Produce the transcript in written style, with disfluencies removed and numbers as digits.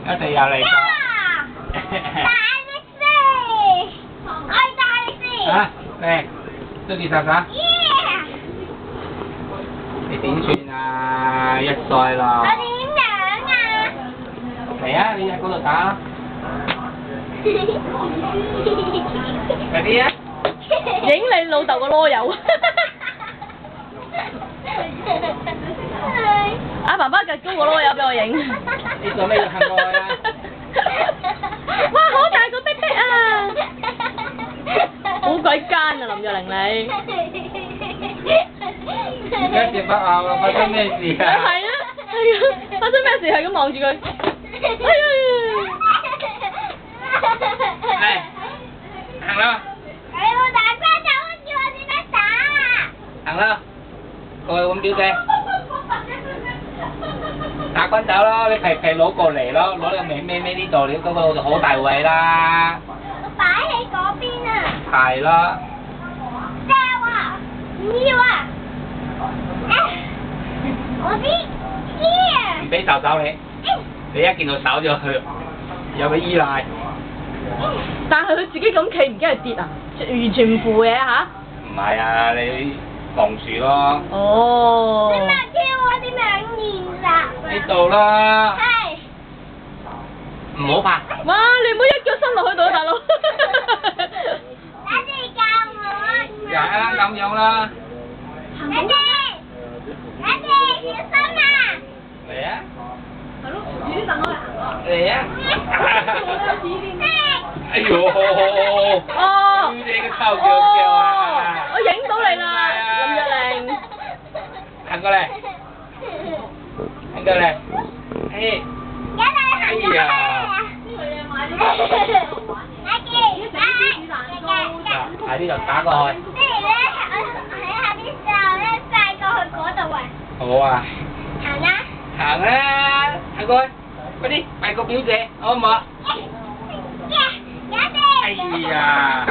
一定有嚟㗎。大力士，我係大力士。嚇，嚟，中意殺殺？你點算啊？1歲啦。我點樣啊？嚟啊！你喺嗰度打。快啲啊！影你老豆個囉柚。阿爸爸趌高個囉柚俾我影。你做咩要行過去啊？哇！好大個逼逼啊！好鬼奸啊，林若玲你。而家接不拗啦，發生咩事啊？係啊，係啊，發生咩事係咁望住佢。哎呀！嚟，行啦，你冇打關就叫我點樣打？行啦，過去揾表姐。打軍走咯，你皮攞過嚟咯，攞你尾呢度，你嗰個好大位啦。我擺喺嗰邊啊。係啦。掉啊！唔要啊！我啲唔俾手你，你一見到手就去，有個依賴。但係佢自己咁企，唔驚係跌啊？完全唔扶嘅嚇。唔係啊，你防住咯。哦。你咪叫我點樣練習？呢度啦。係。唔好怕。哇！你唔好一腳伸落去度啊，大佬。打字教我。係啊，咁樣啦。打字，小心啊！嚟啊！係咯，遲啲等我嚟行咯。嚟啊！哎呦！哦。你個臭腳腳啊！我影到你啦，林若玲。行過嚟，行過嚟。哎。哎呀！喺呢度打過去。即係咧，我喺下邊時候咧，帶過去嗰度啊。好啊。行啦。行啦，行過去，快啲拜個表姐，好唔好啊？哎呀！哎呀！